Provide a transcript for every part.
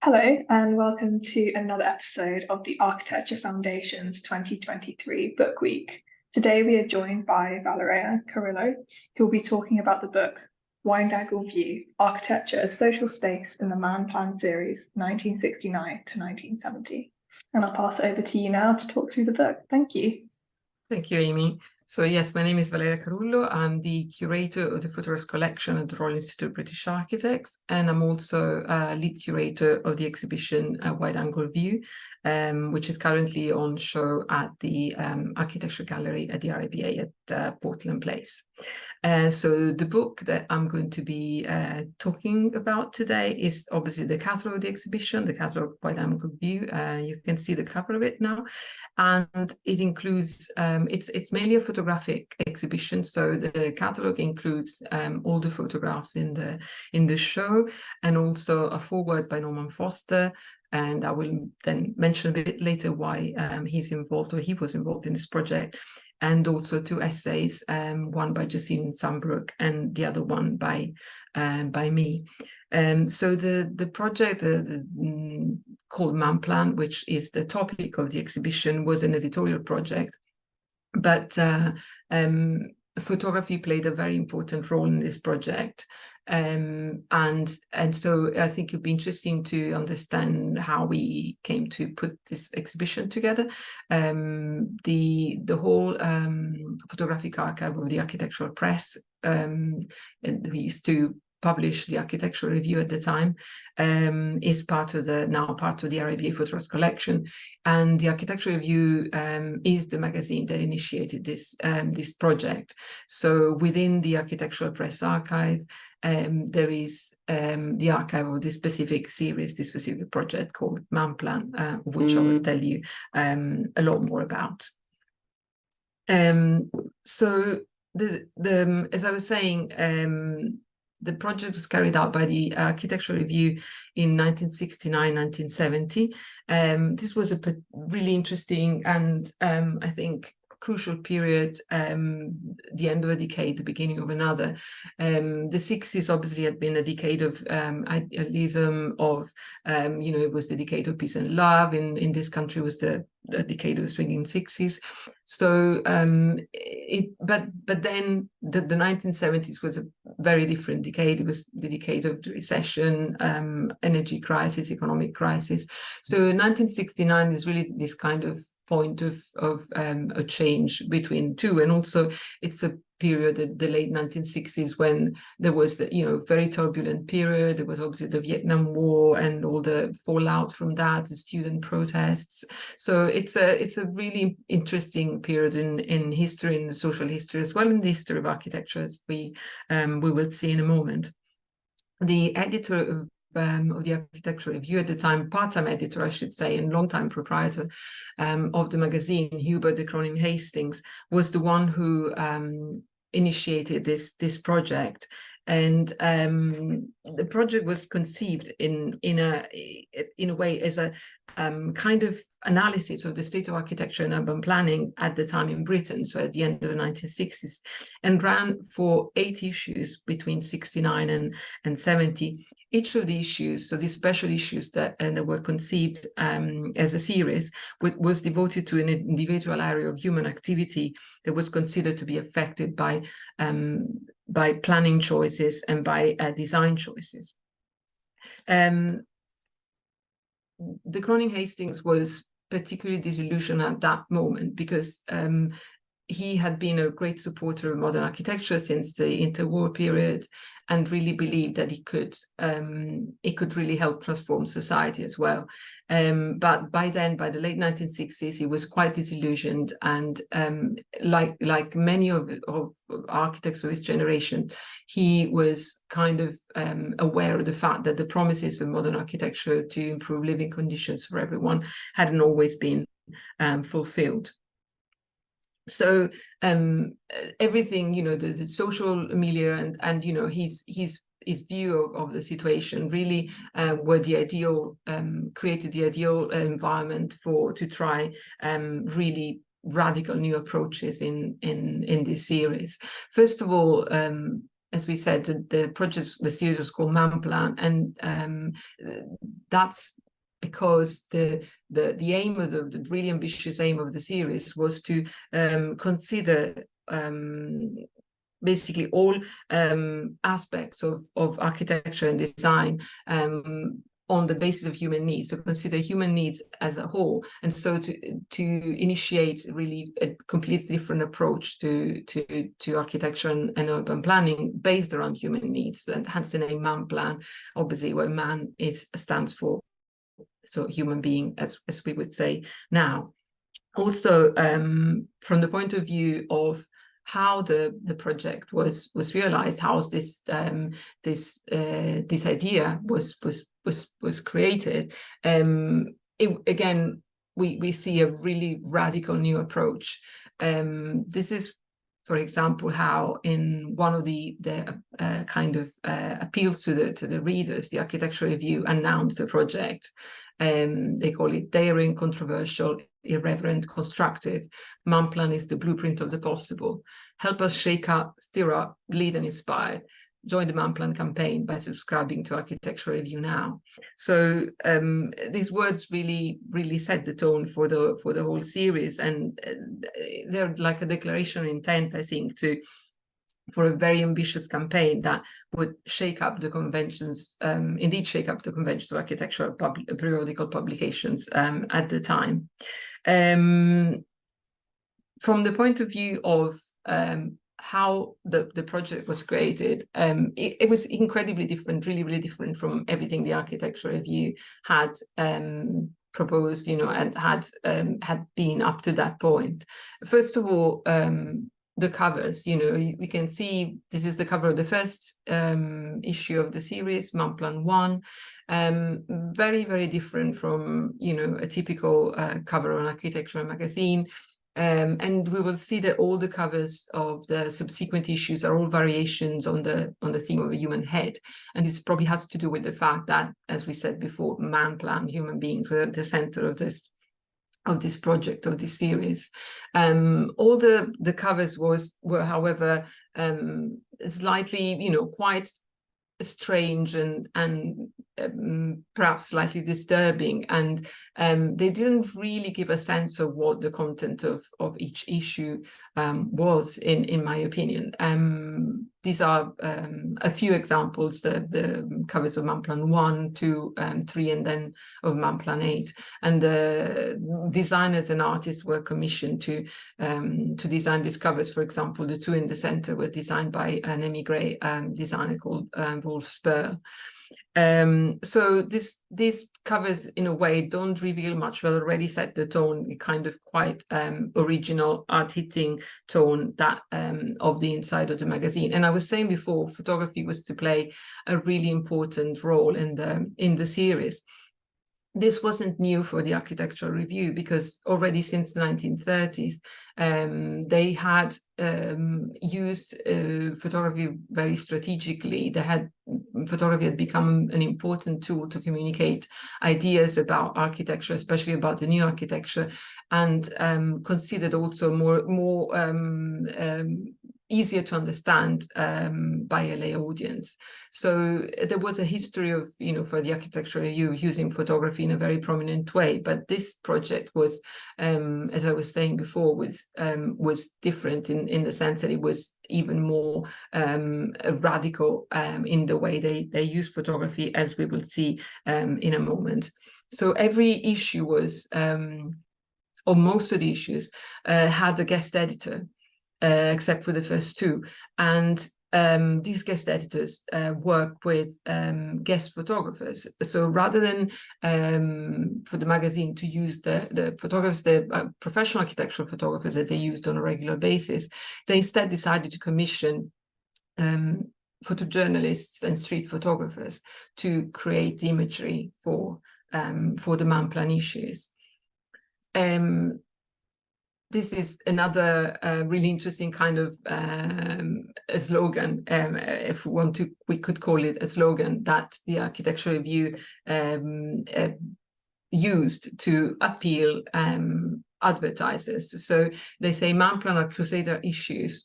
Hello and welcome to another episode of the Architecture Foundation's 2023 Book Week. Today we are joined by Valeria Carullo, who will be talking about the book Wide-Angle View, Architecture as Social Space in the Manplan series, 1969 to 1970. And I'll pass it over to you now to talk through the book. Thank you. Thank you, Amy. So yes, my name is Valeria Carullo. I'm the curator of the Photographs collection at the Royal Institute of British Architects, and I'm also lead curator of the exhibition Wide-Angle View, which is currently on show at the Architecture Gallery at the RIBA at Portland Place. So the book that I'm going to be talking about today is obviously the catalogue of the exhibition, the catalogue Wide-Angle View. You can see the cover of it now, and it includes it's mainly a photographic exhibition. So the catalogue includes all the photographs in the show, and also a foreword by Norman Foster. And I will then mention a bit later why he was involved in this project, and also two essays, one by Jacine Sambrook and the other one by me. So the project called Manplan, which is the topic of the exhibition, was an editorial project, but photography played a very important role in this project. And so I think it'd be interesting to understand how we came to put this exhibition together. The whole photographic archive of the Architectural Press, and we used to publish the Architectural Review at the time, is now part of the RIBA Photographs collection, and the Architectural Review is the magazine that initiated this project. So within the Architectural Press archive, there is the archive of this specific series, this specific project called Manplan, which I will tell you a lot more about. So as I was saying, the project was carried out by the Architectural Review in 1969-1970. This was a really interesting and I think crucial period, the end of a decade, the beginning of another. The 60s obviously had been a decade of idealism, of it was the decade of peace and love. In this country was the decade of the swinging 60s. So but then the 1970s was a very different decade. It was the decade of the recession, energy crisis, economic crisis. So 1969 is really this kind of point of a change between two, and also it's a period at the late 1960s when there was the very turbulent period. There was obviously the Vietnam War and all the fallout from that, the student protests. So it's a really interesting period in history, in social history, as well in the history of architecture, as we will see in a moment. The editor of the Architectural Review at the time, part-time editor, I should say, and long-time proprietor of the magazine, Hubert de Kroning Hastings, was the one who initiated this project. And the project was conceived in a way as a kind of analysis of the state of architecture and urban planning at the time in Britain, so at the end of the 1960s, and ran for 8 issues between 69 and 70. Each of the issues, so these special issues that were conceived as a series, was devoted to an individual area of human activity that was considered to be affected by planning choices and by design choices. De Kroning Hastings was particularly disillusioned at that moment because he had been a great supporter of modern architecture since the interwar period, and really believed that it could really help transform society as well. But by then, by the late 1960s, he was quite disillusioned, and like many of architects of his generation, he was kind of aware of the fact that the promises of modern architecture to improve living conditions for everyone hadn't always been fulfilled. So everything, the social milieu and his view of the situation really were the ideal, created the ideal environment to try really radical new approaches in this series. First of all, as we said, the series was called Manplan, and that's because the aim of the really ambitious aim of the series was to consider basically all aspects of architecture and design on the basis of human needs, so consider human needs as a whole, and so to initiate really a completely different approach to architecture and urban planning based around human needs, and hence the name Manplan, obviously, where man stands for, so human being, as we would say now. Also, from the point of view of how the project was realized, how this idea was created, again we see a really radical new approach. This is, for example, how in one of the kind of appeals to the readers, the Architectural Review announced the project. They call it daring, controversial, irreverent, constructive. Manplan is the blueprint of the possible. Help us shake up, stir up, lead and inspire. Join the Manplan campaign by subscribing to Architectural Review now. So these words really set the tone for the whole series, and they're like a declaration of intent, I think, for a very ambitious campaign that would shake up the conventions, indeed shake up the conventions of architectural periodical publications at the time. From the point of view of how the project was created, it was incredibly different, really different from everything the Architectural Review had proposed, and had been up to that point. First of all, the covers, we can see this is the cover of the first issue of the series, Manplan 1. Very different from, a typical cover of an architectural magazine. And we will see that all the covers of the subsequent issues are all variations on the theme of a human head. And this probably has to do with the fact that, as we said before, Manplan, human beings, were at the center of this project, of this series. All the covers were, however, slightly, quite strange and perhaps slightly disturbing, and they didn't really give a sense of what the content of each issue was, in my opinion. These are a few examples, the covers of Manplan 1, 2, 3, and then of Manplan 8. And the designers and artists were commissioned to design these covers. For example, the two in the center were designed by an emigre designer called Wolf Spur. So these covers, in a way, don't reveal much, but already set the tone, a kind of quite original, art-hitting tone that of the inside of the magazine. And I was saying before, photography was to play a really important role in the series. This wasn't new for the Architectural Review, because already since the 1930s, they had used photography very strategically. Photography had become an important tool to communicate ideas about architecture, especially about the new architecture, and considered also more easier to understand by a lay audience. So there was a history of, for the Architectural Review, using photography in a very prominent way. But this project was, as I was saying before, was different in the sense that it was even more radical in the way they use photography, as we will see in a moment. So every issue was, or most of the issues, had a guest editor. Except for the first two, and these guest editors work with guest photographers. So rather than for the magazine to use the photographers, the professional architectural photographers that they used on a regular basis, they instead decided to commission photojournalists and street photographers to create imagery for the Manplan issues. This is another really interesting kind of a slogan, if we want to, we could call it a slogan, that the Architectural Review used to appeal advertisers. So they say Manplan are crusader issues.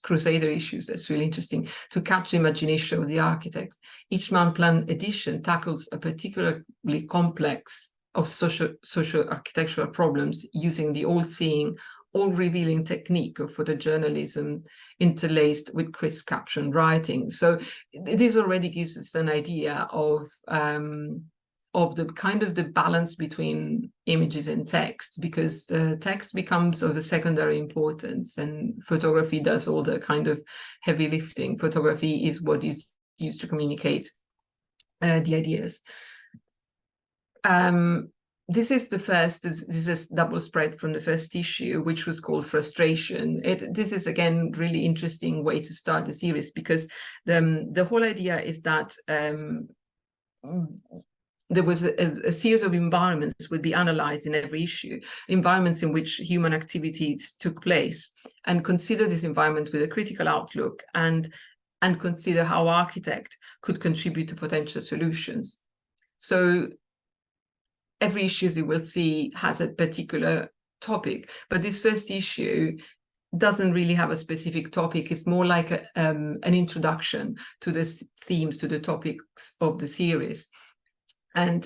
That's really interesting, to catch the imagination of the architects. Each Manplan edition tackles a particularly complex of social architectural problems using the all-seeing, all-revealing technique of photojournalism interlaced with crisp caption writing. So this already gives us an idea of the kind of the balance between images and text, because text becomes of a secondary importance and photography does all the kind of heavy lifting. Photography is what is used to communicate the ideas. This is the first, this is double spread from the first issue, which was called Frustration. This is, again, really interesting way to start the series, because the whole idea is that there was a series of environments would be analyzed in every issue, environments in which human activities took place, and consider this environment with a critical outlook and consider how architect could contribute to potential solutions. So every issue, as you will see, has a particular topic, but this first issue doesn't really have a specific topic. It's more like an introduction to the themes, to the topics of the series. And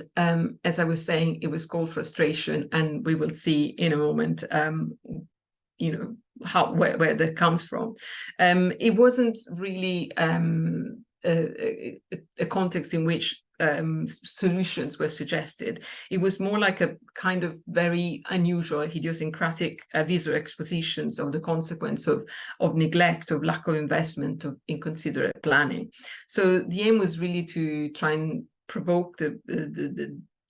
as I was saying, it was called Frustration, and we will see in a moment, you know, where that comes from. It wasn't really a context in which solutions were suggested. It was more like a kind of very unusual, idiosyncratic visual expositions of the consequence of neglect, of lack of investment, of inconsiderate planning. So the aim was really to try and provoke the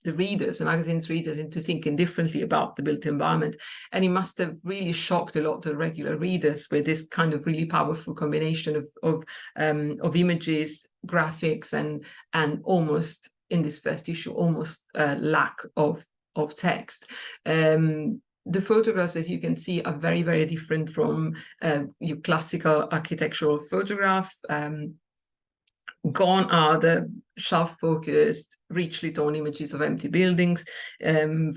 readers, the magazine's readers, into thinking differently about the built environment. And it must have really shocked a lot of regular readers with this kind of really powerful combination of images, graphics, and almost, in this first issue, almost lack of text. The photographs, as you can see, are very, very different from your classical architectural photograph. Gone are the sharp-focused, richly drawn images of empty buildings,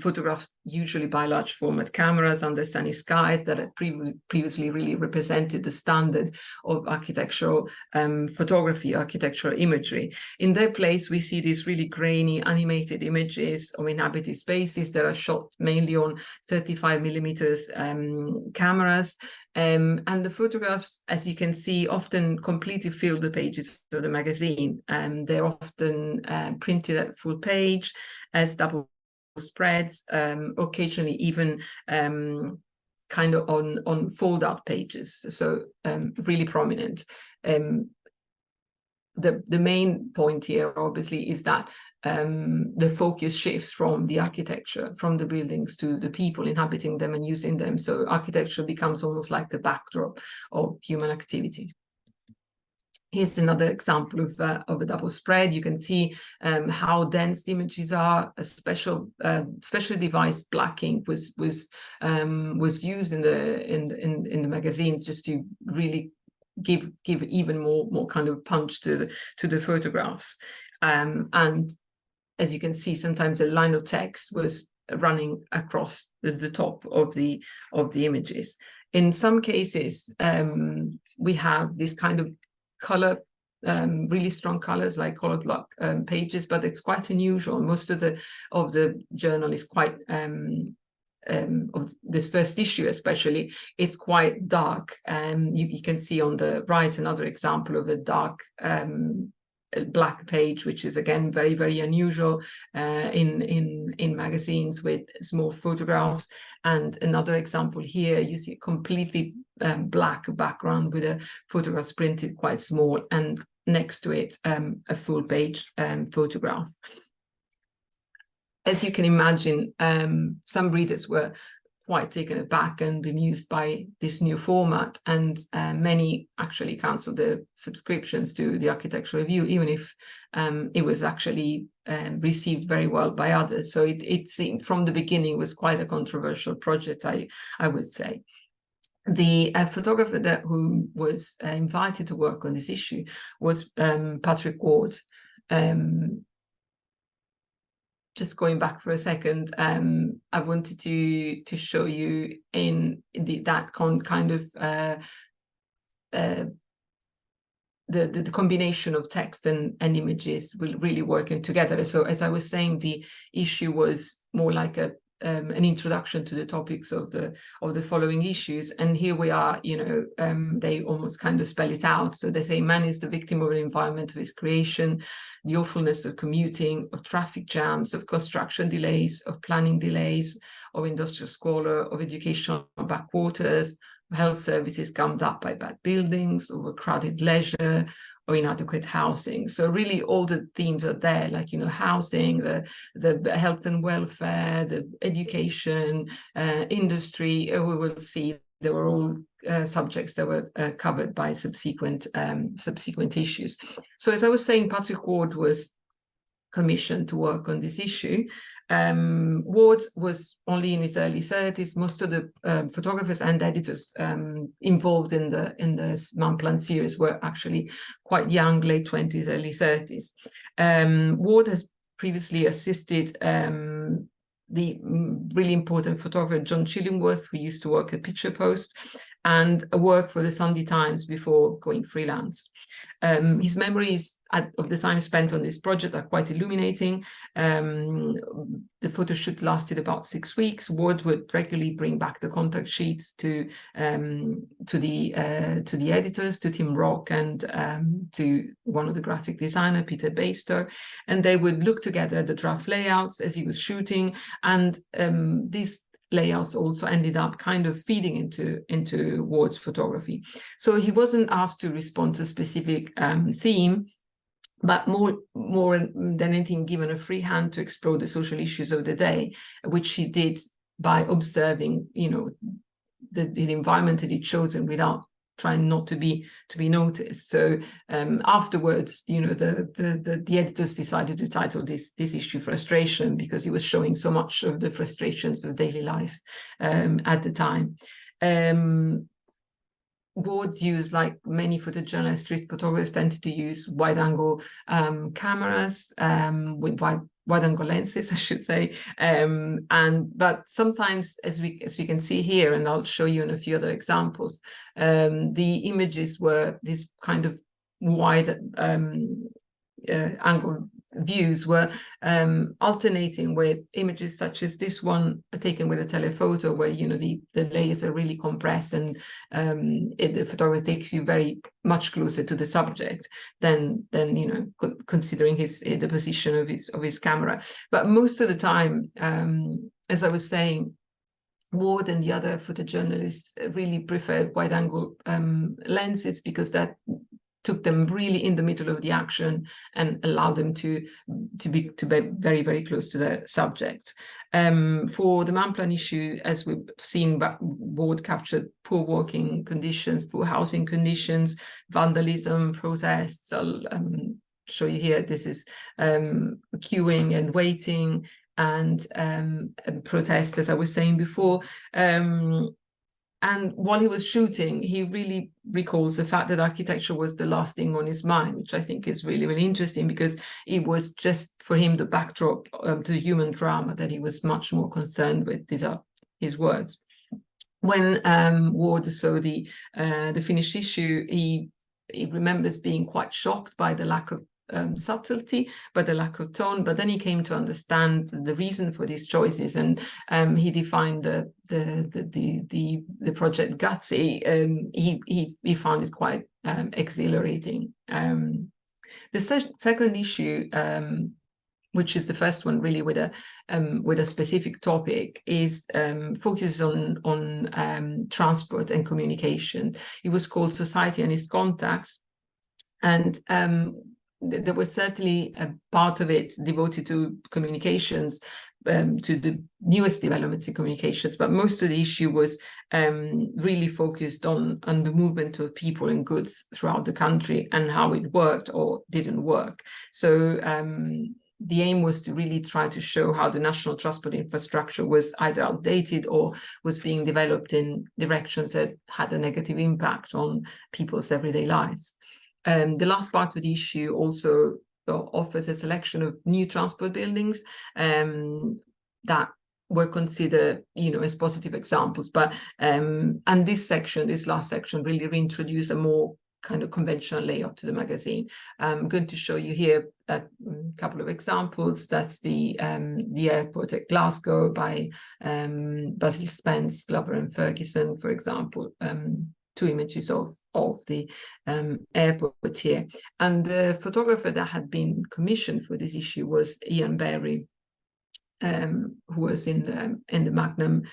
photographed usually by large format cameras under sunny skies that had previously really represented the standard of architectural photography, architectural imagery. In their place, we see these really grainy animated images of inhabited spaces that are shot mainly on 35mm cameras. And the photographs, as you can see, often completely fill the pages of the magazine. They're often printed at full page as double spreads, occasionally even kind of on fold-out pages, so really prominent. The main point here, obviously, is that the focus shifts from the architecture, from the buildings, to the people inhabiting them and using them. So architecture becomes almost like the backdrop of human activity. Here's another example of a double spread. You can see how dense the images are. A specially devised black ink was used in the magazines just to really give even more kind of punch to the photographs. And as you can see, sometimes a line of text was running across the top of the images. In some cases, we have this kind of color, really strong colors like color block pages, but it's quite unusual. Most of the journal is quite of this first issue especially, it's quite dark. You can see on the right another example of a dark black page, which is again very, very unusual in magazines with small photographs. And another example here, you see a completely black background with a photograph printed quite small, and next to it a full page photograph. As you can imagine, some readers were quite taken aback and bemused by this new format, and many actually cancelled their subscriptions to the Architectural Review, even if it was actually received very well by others. So it seemed from the beginning was quite a controversial project, I would say. The photographer who was invited to work on this issue was Patrick Ward. just going back for a second, I wanted to show you in that kind of the combination of text and images really working together. So as I was saying, the issue was more like an introduction to the topics of the following issues, and here we are. They almost kind of spell it out. So they say man is the victim of an environment of his creation, the awfulness of commuting, of traffic jams, of construction delays, of planning delays, of industrial squalor, of educational backwaters, health services gummed up by bad buildings, overcrowded leisure, or inadequate housing. So really all the themes are there, like, housing, the health and welfare, the education, industry. We will see they were all subjects that were covered by subsequent issues. So as I was saying, Patrick Ward was commissioned to work on this issue. Ward was only in his early 30s. Most of the photographers and editors involved in the Manplan series were actually quite young, late 20s, early 30s. Ward has previously assisted the really important photographer John Chillingworth, who used to work at Picture Post and worked for the Sunday Times before going freelance. His memories of the time spent on this project are quite illuminating. The photo shoot lasted about 6 weeks. Ward would regularly bring back the contact sheets to the editors, to Tim Rock and to one of the graphic designer, Peter Baister, and they would look together at the draft layouts as he was shooting, and these layouts also ended up kind of feeding into Ward's photography. So he wasn't asked to respond to a specific theme, but more than anything, given a free hand to explore the social issues of the day, which he did by observing, the environment that he'd chosen without trying not to be noticed. So afterwards, the editors decided to title this issue "Frustration" because he was showing so much of the frustrations of daily life at the time. Ward used, like many photojournalists, street photographers tended to use wide-angle cameras with wide-angle lenses, I should say, but sometimes, as we can see here, and I'll show you in a few other examples, the images were this kind of wide angle views were alternating with images such as this one taken with a telephoto, where the layers are really compressed, and the photographer takes you very much closer to the subject than considering the position of his camera. But most of the time, as I was saying, Ward and the other photojournalists really preferred wide-angle lenses because that took them really in the middle of the action and allowed them to be very, very close to the subject. For the Manplan issue, as we've seen, Ward captured poor working conditions, poor housing conditions, vandalism, protests. I'll show you here. This is queuing and waiting and protests, as I was saying before. And while he was shooting, he really recalls the fact that architecture was the last thing on his mind, which I think is really, really interesting, because it was just for him the backdrop to human drama that he was much more concerned with. These are his words. When Ward saw the finished issue, he remembers being quite shocked by the lack of subtlety, but the lack of tone. But then he came to understand the reason for these choices, and he defined the project gutsy. He found it quite exhilarating. The second issue, which is the first one really with a specific topic, is focuses on transport and communication. It was called "Society and Its Contacts," and there was certainly a part of it devoted to communications, to the newest developments in communications, but most of the issue was really focused on the movement of people and goods throughout the country and how it worked or didn't work. So the aim was to really try to show how the national transport infrastructure was either outdated or was being developed in directions that had a negative impact on people's everyday lives. The last part of the issue also offers a selection of new transport buildings that were considered, as positive examples. But and this last section, really reintroduced a more kind of conventional layout to the magazine. I'm going to show you here a couple of examples. That's the airport at Glasgow by Basil Spence, Glover and Ferguson, for example. Two images of the airport here. And the photographer that had been commissioned for this issue was Ian Berry, who was in the Magnum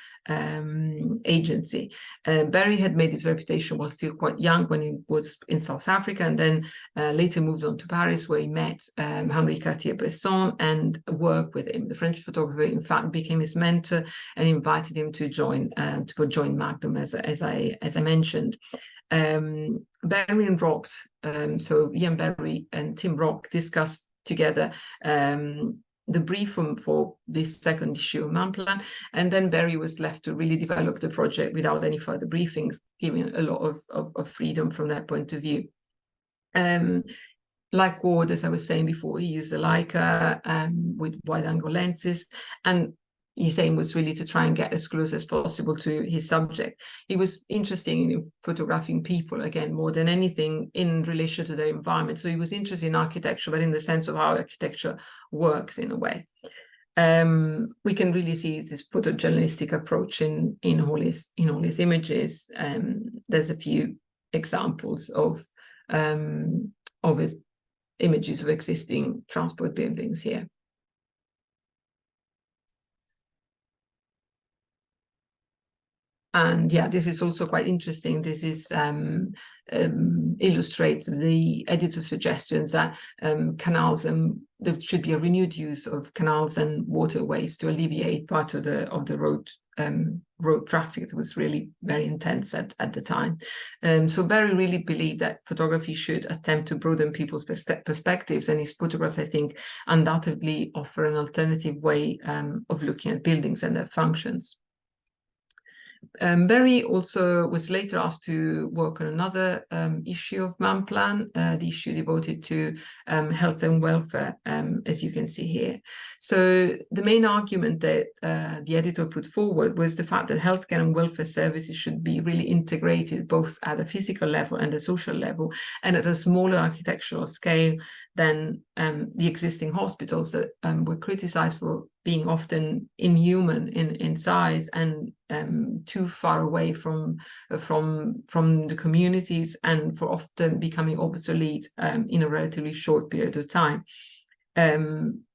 agency. Barry had made his reputation while still quite young when he was in South Africa, and then later moved on to Paris, where he met Henri Cartier-Bresson and worked with him. The French photographer, in fact, became his mentor and invited him to join Magnum, as I mentioned. Barry and Rock, so Ian Barry and Tim Rock discussed together the brief for this second issue of Manplan, and then Barry was left to really develop the project without any further briefings, giving a lot of freedom from that point of view. Like Ward, as I was saying before, he used a Leica with wide-angle lenses, and his aim was really to try and get as close as possible to his subject. He was interested in photographing people, again, more than anything in relation to their environment. So he was interested in architecture, but in the sense of how architecture works in a way. We can really see this photojournalistic approach in all his images. There's a few examples of his images of existing transport buildings here. And yeah, this is also quite interesting. This is illustrates the editor's suggestions that canals and there should be a renewed use of canals and waterways to alleviate part of the road traffic that was really very intense at the time. So Barry really believed that photography should attempt to broaden people's perspectives, and his photographs, I think, undoubtedly offer an alternative way of looking at buildings and their functions. Barry also was later asked to work on another issue of Manplan, the issue devoted to health and welfare, as you can see here. So the main argument that the editor put forward was the fact that healthcare and welfare services should be really integrated both at a physical level and a social level, and at a smaller architectural scale than the existing hospitals that were criticized for being often inhuman in size and too far away from the communities, and for often becoming obsolete in a relatively short period of time. Manplan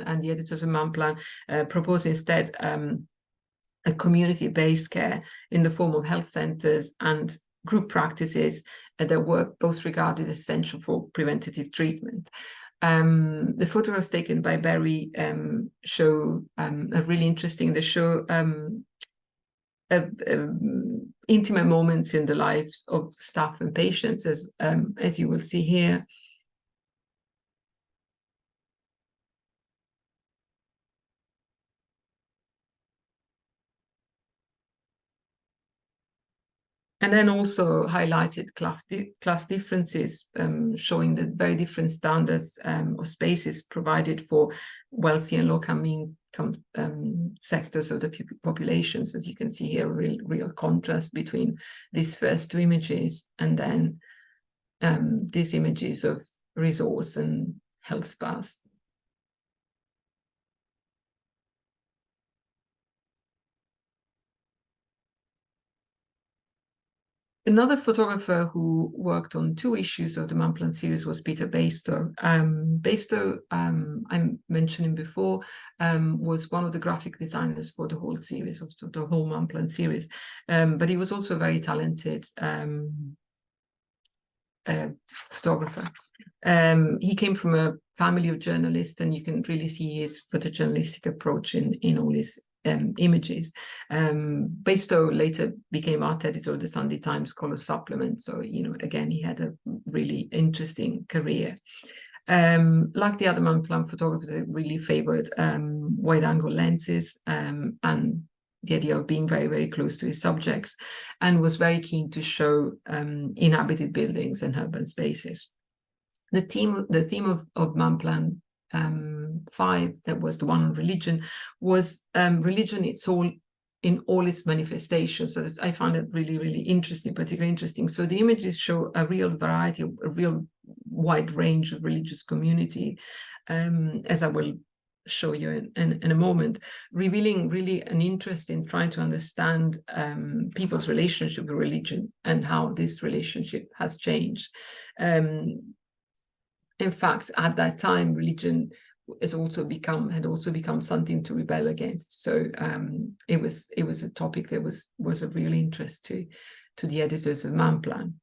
and the editors of Manplan propose instead a community-based care in the form of health centers and group practices that were both regarded as essential for preventative treatment. The photographs taken by Barry show are really interesting. They show intimate moments in the lives of staff and patients, as you will see here. And then also highlighted class differences, showing the very different standards of spaces provided for wealthy and low-income sectors of the populations. As you can see here, real contrast between these first two images and then these images of resorts and health spas. Another photographer who worked on two issues of the Manplan series was Peter Baistow. Baistow, I mentioned him before, was one of the graphic designers for the whole series, of the whole Manplan series. But he was also a very talented photographer. He came from a family of journalists, and you can really see his photojournalistic approach in all his images. Baistow later became art editor of the Sunday Times Color Supplement. So, again, he had a really interesting career. Like the other Manplan photographers, they really favored wide-angle lenses and the idea of being very, very close to his subjects, and was very keen to show inhabited buildings and urban spaces. The theme of Manplan 5, that was the one on religion, was religion in all its manifestations. So I found it really, really interesting, particularly interesting. So the images show a real variety, a real wide range of religious community, as I will show you in a moment, revealing really an interest in trying to understand people's relationship with religion and how this relationship has changed. In fact, at that time, religion had also become something to rebel against. So it was a topic that was of real interest to the editors of Manplan.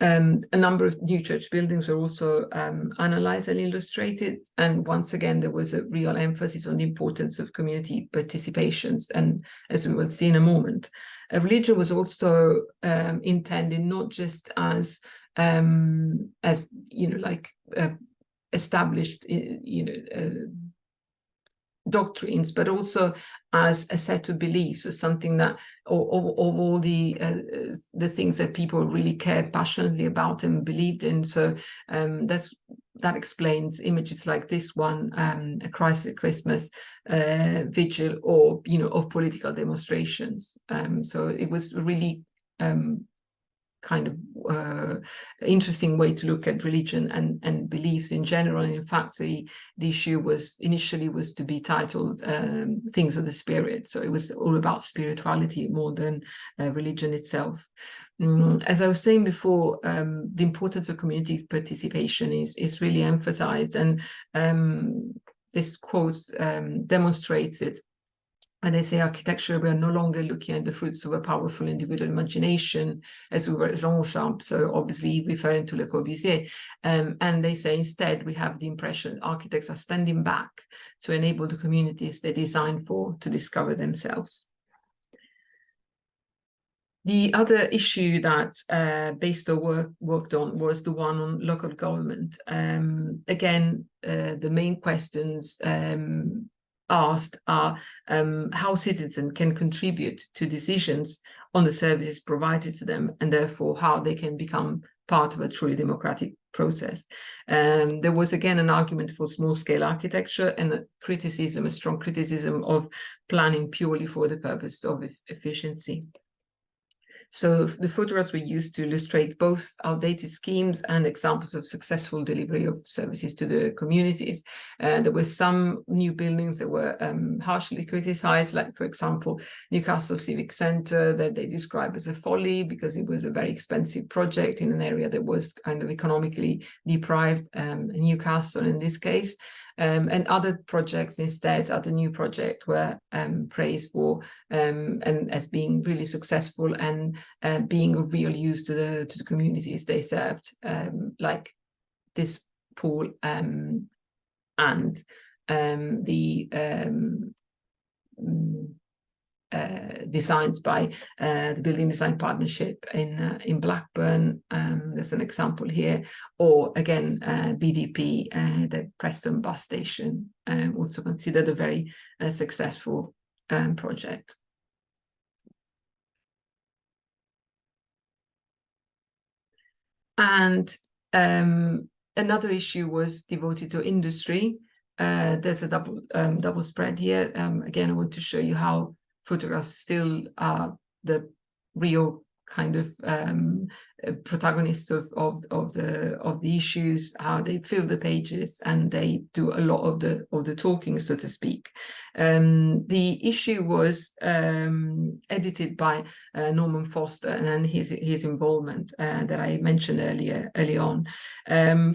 A number of new church buildings were also analysed and illustrated, and once again there was a real emphasis on the importance of community participations. And as we will see in a moment, religion was also intended not just as established doctrines, but also as a set of beliefs, or something that of all the things that people really cared passionately about and believed in. So that explains images like this one, a Christ at Christmas vigil, or of political demonstrations. So it was really kind of interesting way to look at religion and beliefs in general. And in fact, the issue was initially to be titled Things of the Spirit. So it was all about spirituality more than religion itself. As I was saying before, the importance of community participation is really emphasized, and this quote demonstrates it. And they say, architecture, we are no longer looking at the fruits of a powerful individual imagination, as we were at Jean Champ, so obviously referring to Le Corbusier. And they say, instead, we have the impression architects are standing back to enable the communities they design for to discover themselves. The other issue that Bastow worked on was the one on local government. Again, the main questions asked are how citizens can contribute to decisions on the services provided to them, and therefore how they can become part of a truly democratic process. There was again an argument for small-scale architecture and a strong criticism of planning purely for the purpose of efficiency. So the photographs were used to illustrate both outdated schemes and examples of successful delivery of services to the communities. There were some new buildings that were harshly criticized, like, for example, Newcastle Civic Centre, that they describe as a folly because it was a very expensive project in an area that was kind of economically deprived, Newcastle in this case. And other projects instead, other new projects were praised for and as being really successful and being of real use to the communities they served, like this pool and the designs by the Building Design Partnership in Blackburn. There's an example here, or again BDP, the Preston bus station, also considered a very successful project. And another issue was devoted to industry. There's a double spread here. Again, I want to show you how photographs still are the real kind of protagonists of the issues, how they fill the pages, and they do a lot of the talking, so to speak. The issue was edited by Norman Foster and his involvement that I mentioned early on.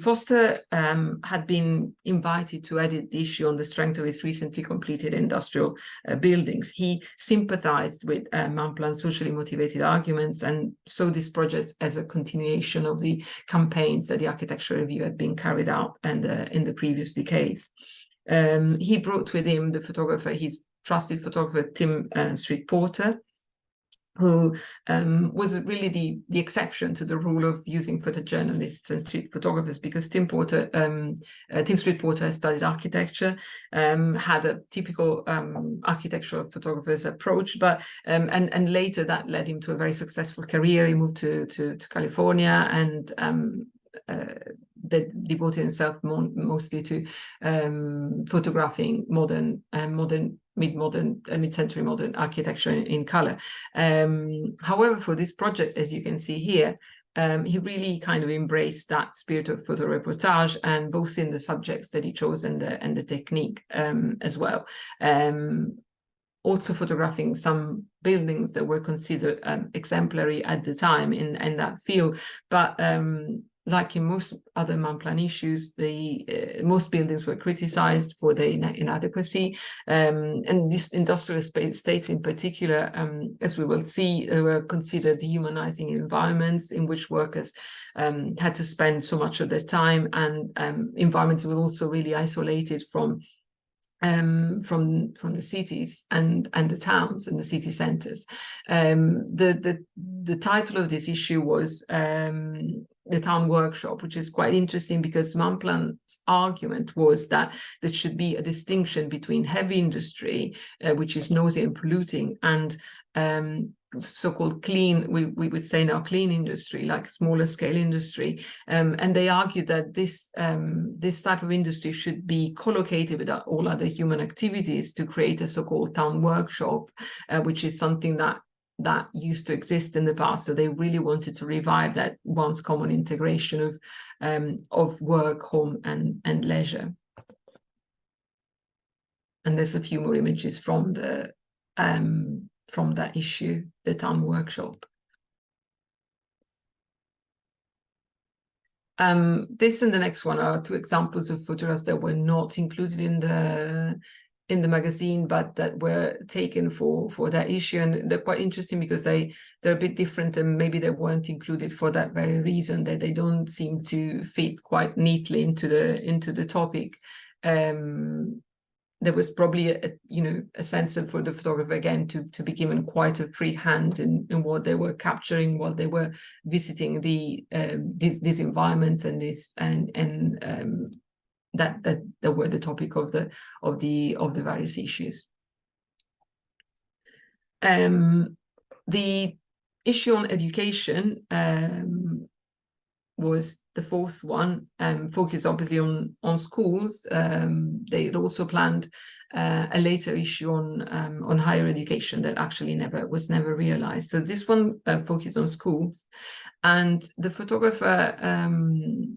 Foster had been invited to edit the issue on the strength of his recently completed industrial buildings. He sympathized with Manplan's socially motivated arguments and saw this project as a continuation of the campaigns that the Architectural Review had been carried out in the previous decades. He brought with him the photographer, his trusted photographer, Tim Street Porter, who was really the exception to the rule of using photojournalists and street photographers, because Tim Street Porter has studied architecture, had a typical architectural photographer's approach, but and later that led him to a very successful career. He moved to California and devoted himself mostly to photographing mid-century modern architecture in color. However, for this project, as you can see here, he really kind of embraced that spirit of photo reportage, and both in the subjects that he chose and the technique as well. Also photographing some buildings that were considered exemplary at the time in that field, but like in most other Manplan issues, most buildings were criticized for their inadequacy, and these industrial estates in particular, as we will see, were considered dehumanizing environments in which workers had to spend so much of their time, and environments were also really isolated from the cities and the towns and the city centers. The title of this issue was the Town Workshop, which is quite interesting because Manplan's argument was that there should be a distinction between heavy industry, which is noisy and polluting, and so-called clean, we would say now clean industry, like smaller scale industry, and they argued that this type of industry should be collocated with all other human activities to create a so-called town workshop, which is something that used to exist in the past. So they really wanted to revive that once common integration of work, home, and leisure. And there's a few more images from that issue, the town workshop. This and the next one are two examples of photographs that were not included in the magazine, but that were taken for that issue, and they're quite interesting because they're a bit different, and maybe they weren't included for that very reason, that they don't seem to fit quite neatly into the topic. There was probably a sense for the photographer again to be given quite a free hand in what they were capturing while they were visiting these environments and that were the topic of the various issues. The issue on education was the fourth one, focused obviously on schools. They had also planned a later issue on higher education that actually was never realized. So this one focused on schools, and the photographer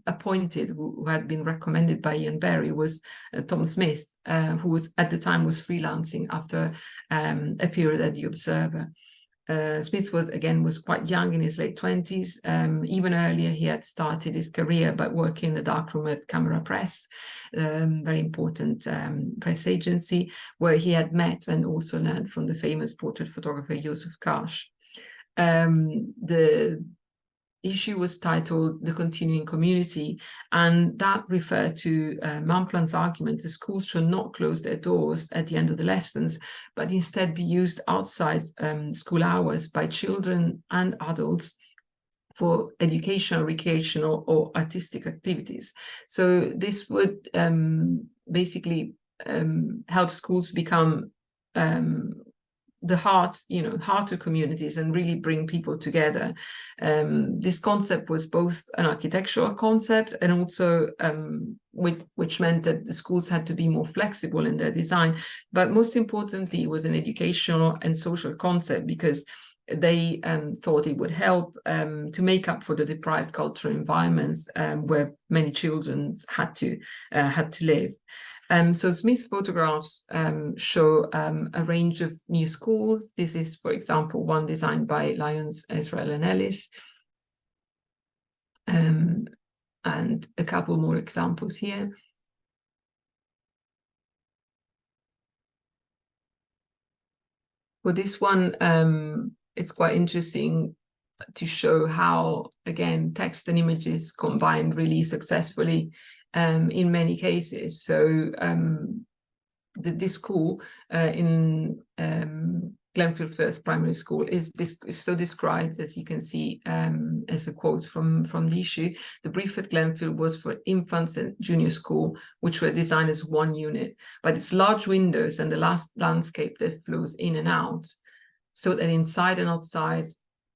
appointed, who had been recommended by Ian Berry, was Tom Smith, who was at the time freelancing after a period at the Observer. Smith was quite young, in his late 20s. Even earlier, he had started his career by working in the darkroom at Camera Press, very important press agency, where he had met and also learned from the famous portrait photographer Joseph Karsh. The issue was titled The Continuing Community, and that referred to Manplan's argument that schools should not close their doors at the end of the lessons, but instead be used outside school hours by children and adults for educational, recreational, or artistic activities. So this would basically help schools become the heart of communities and really bring people together. This concept was both an architectural concept and also which meant that the schools had to be more flexible in their design. But most importantly, it was an educational and social concept because they thought it would help to make up for the deprived cultural environments where many children had to live. So Smith's photographs show a range of new schools. This is, for example, one designed by Lyons, Israel, and Ellis. And a couple more examples here. For this one, it's quite interesting to show how, again, text and images combined really successfully in many cases. So this school in Glenfield First Primary School is so described, as you can see, as a quote from the issue. The brief at Glenfield was for infants and junior school, which were designed as one unit, but its large windows and the last landscape that flows in and out, so that inside and outside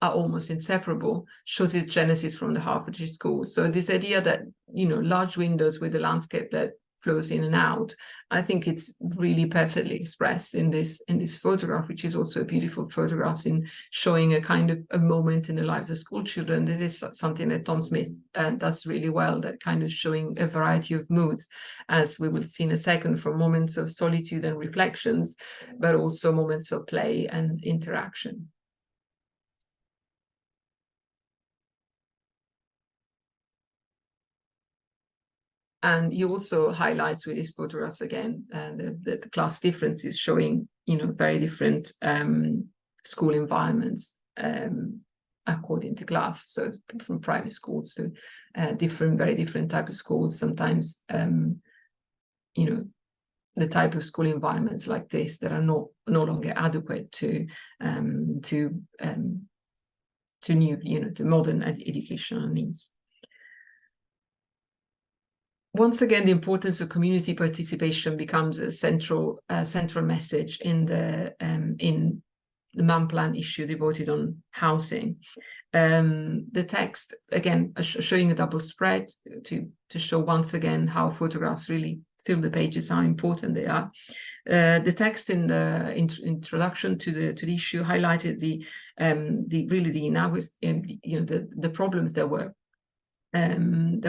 are almost inseparable, shows its genesis from the Hertfordshire School. So this idea that, you know, large windows with the landscape that flows in and out, I think it's really perfectly expressed in this photograph, which is also a beautiful photograph in showing a kind of a moment in the lives of school children. This is something that Tom Smith does really well, that kind of showing a variety of moods, as we will see in a second, from moments of solitude and reflections, but also moments of play and interaction. And he also highlights with his photographs again the class differences, showing, you know, very different school environments according to class. So from private schools to very different type of schools. Sometimes, you know, the type of school environments like this that are no longer adequate to new, you know, to modern educational needs. Once again, the importance of community participation becomes a central message in the Manplan issue devoted on housing. The text, again, showing a double spread to show once again how photographs really fill the pages, how important they are. The text in the introduction to the issue highlighted the problems that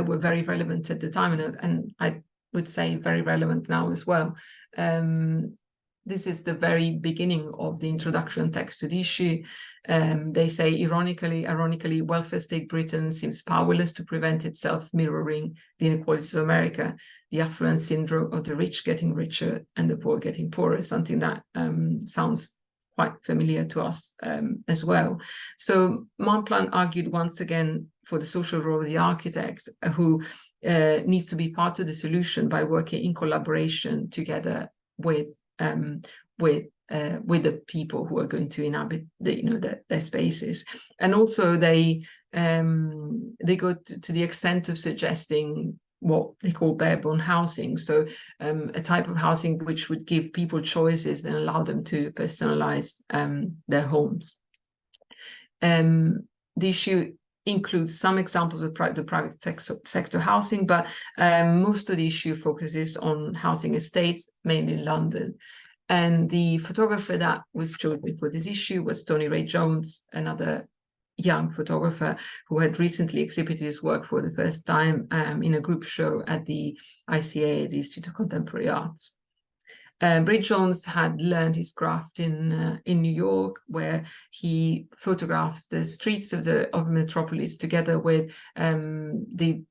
were very relevant at the time, and I would say very relevant now as well. This is the very beginning of the introduction text to the issue. They say, ironically, welfare state Britain seems powerless to prevent itself mirroring the inequalities of America, the affluent syndrome of the rich getting richer and the poor getting poorer, something that sounds quite familiar to us as well. So Manplan argued once again for the social role of the architect, who needs to be part of the solution by working in collaboration together with the people who are going to inhabit their spaces. And also they go to the extent of suggesting what they call barebone housing, so a type of housing which would give people choices and allow them to personalize their homes. The issue includes some examples of the private sector housing, but most of the issue focuses on housing estates, mainly in London. And the photographer that was chosen for this issue was Tony Ray Jones, another young photographer who had recently exhibited his work for the first time in a group show at the ICA, the Institute of Contemporary Arts. Ray Jones had learned his craft in New York, where he photographed the streets of metropolis together with the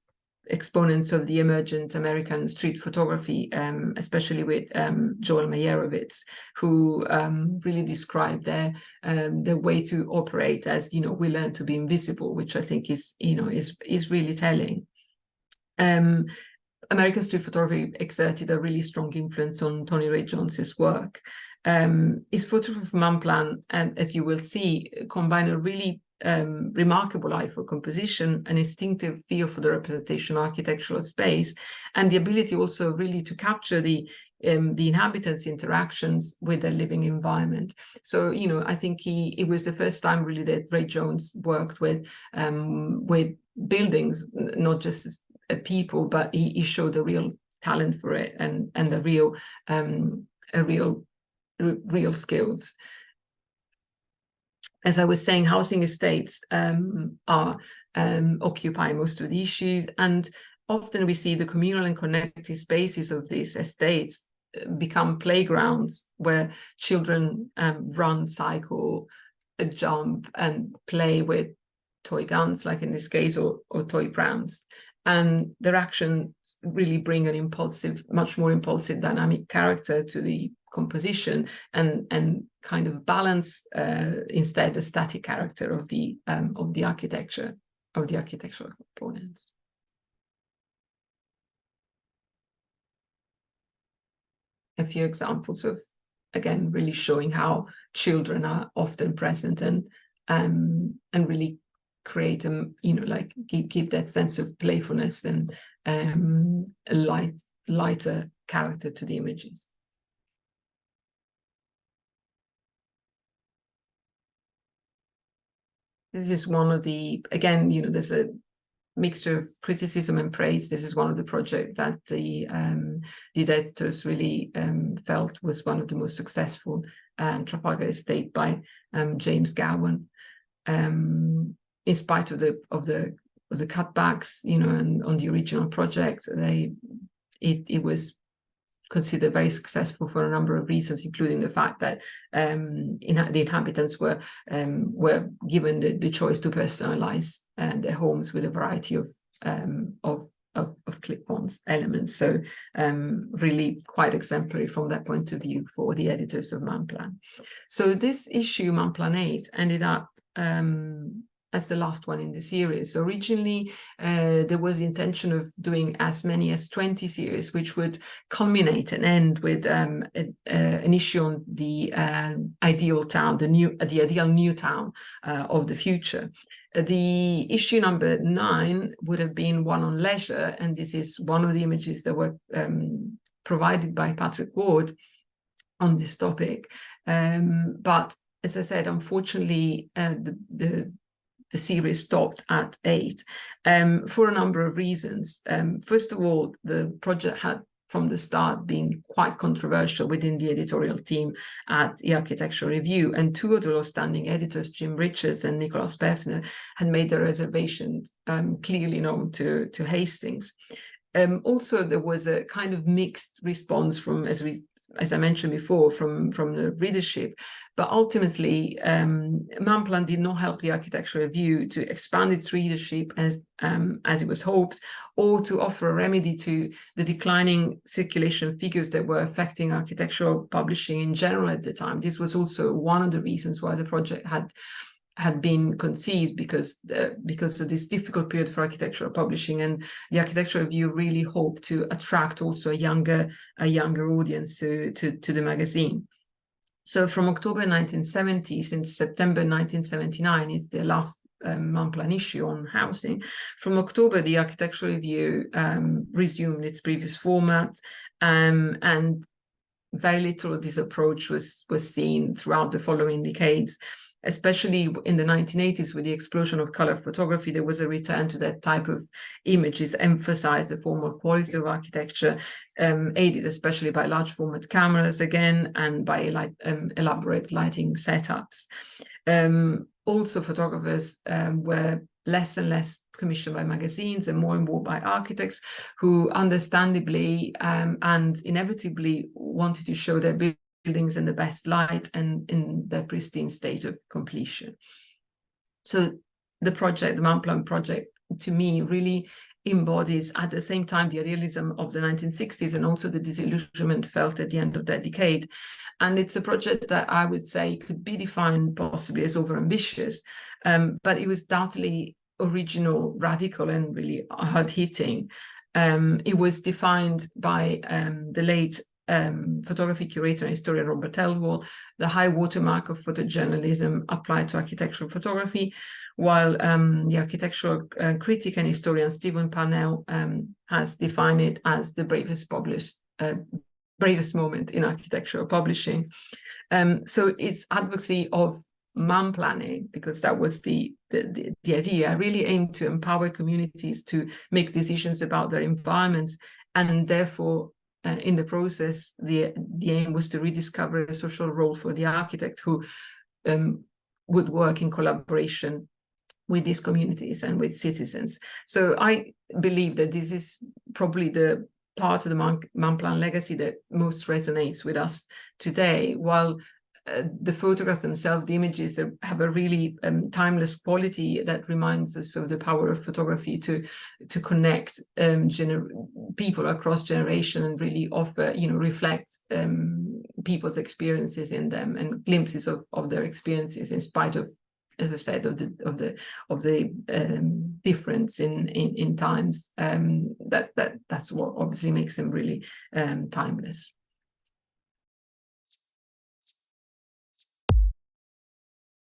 exponents of the emergent American street photography, especially with Joel Meyerowitz, who really described their way to operate as, we learn to be invisible, which I think is really telling. American street photography exerted a really strong influence on Tony Ray Jones's work. His photography of Manplan, and as you will see, combine a really remarkable eye for composition, an instinctive feel for the representation of architectural space, and the ability also really to capture the inhabitants' interactions with their living environment. So, I think it was the first time really that Ray Jones worked with buildings, not just people, but he showed a real talent for it and a real skills. As I was saying, housing estates occupy most of the issues, and often we see the communal and connected spaces of these estates become playgrounds where children run, cycle, jump, and play with toy guns, like in this case, or toy prams. And their actions really bring an much more impulsive, dynamic character to the composition, and kind of balance instead the static character of the architecture, of the architectural components. A few examples of again, really showing how children are often present and really create like keep that sense of playfulness and a lighter character to the images. This is one of the, again, there's a mixture of criticism and praise. This is one of the projects that the editors really felt was one of the most successful, Trafalgar Estate by James Gowan. In spite of the cutbacks, and on the original project, it was considered very successful for a number of reasons, including the fact that the inhabitants were given the choice to personalize their homes with a variety of clip-ons elements. So really quite exemplary from that point of view for the editors of Manplan. So this issue, Manplan 8, ended up as the last one in the series. So originally, there was the intention of doing as many as 20 series, which would culminate and end with an issue on the ideal town, the ideal new town of the future. The issue number 9 would have been one on leisure, and this is one of the images that were provided by Patrick Ward on this topic. But as I said, unfortunately, the series stopped at 8 for a number of reasons. First of all, the project had from the start been quite controversial within the editorial team at the Architectural Review, and 2 of the outstanding editors, Jim Richards and Nicholas Pefner, had made their reservations clearly known to Hastings. Also, there was a kind of mixed response from, as I mentioned before, from the readership. But ultimately, Manplan did not help the Architectural Review to expand its readership as it was hoped, or to offer a remedy to the declining circulation figures that were affecting architectural publishing in general at the time. This was also one of the reasons why the project had been conceived, because of this difficult period for architectural publishing, and the Architectural Review really hoped to attract also a younger audience to the magazine. So from October 1970, since September 1979 is the last Manplan issue on housing. From October, the Architectural Review resumed its previous format, and very little of this approach was seen throughout the following decades. Especially in the 1980s, with the explosion of color photography, there was a return to that type of images, emphasized the formal quality of architecture, aided especially by large format cameras again, and by elaborate lighting setups. Also, photographers were less and less commissioned by magazines and more by architects, who understandably and inevitably wanted to show their buildings in the best light and in their pristine state of completion. So the Manplan project, to me, really embodies at the same time the idealism of the 1960s and also the disillusionment felt at the end of that decade. And it's a project that I would say could be defined possibly as overambitious, but it was doubtly original, radical, and really hard-hitting. It was defined by the late photography curator and historian Robert Elwell, the high watermark of photojournalism applied to architectural photography, while the architectural critic and historian Stephen Parnell has defined it as the bravest moment in architectural publishing. So its advocacy of manplanning, because that was the idea, really aimed to empower communities to make decisions about their environments, and therefore in the process, the aim was to rediscover a social role for the architect, who would work in collaboration with these communities and with citizens. So I believe that this is probably the part of the Manplan legacy that most resonates with us today, while the photographs themselves, the images, have a really timeless quality that reminds us of the power of photography to connect people across generation and really offer, reflect people's experiences in them and glimpses of their experiences, in spite of, as I said, of the difference in times. That's what obviously makes them really timeless.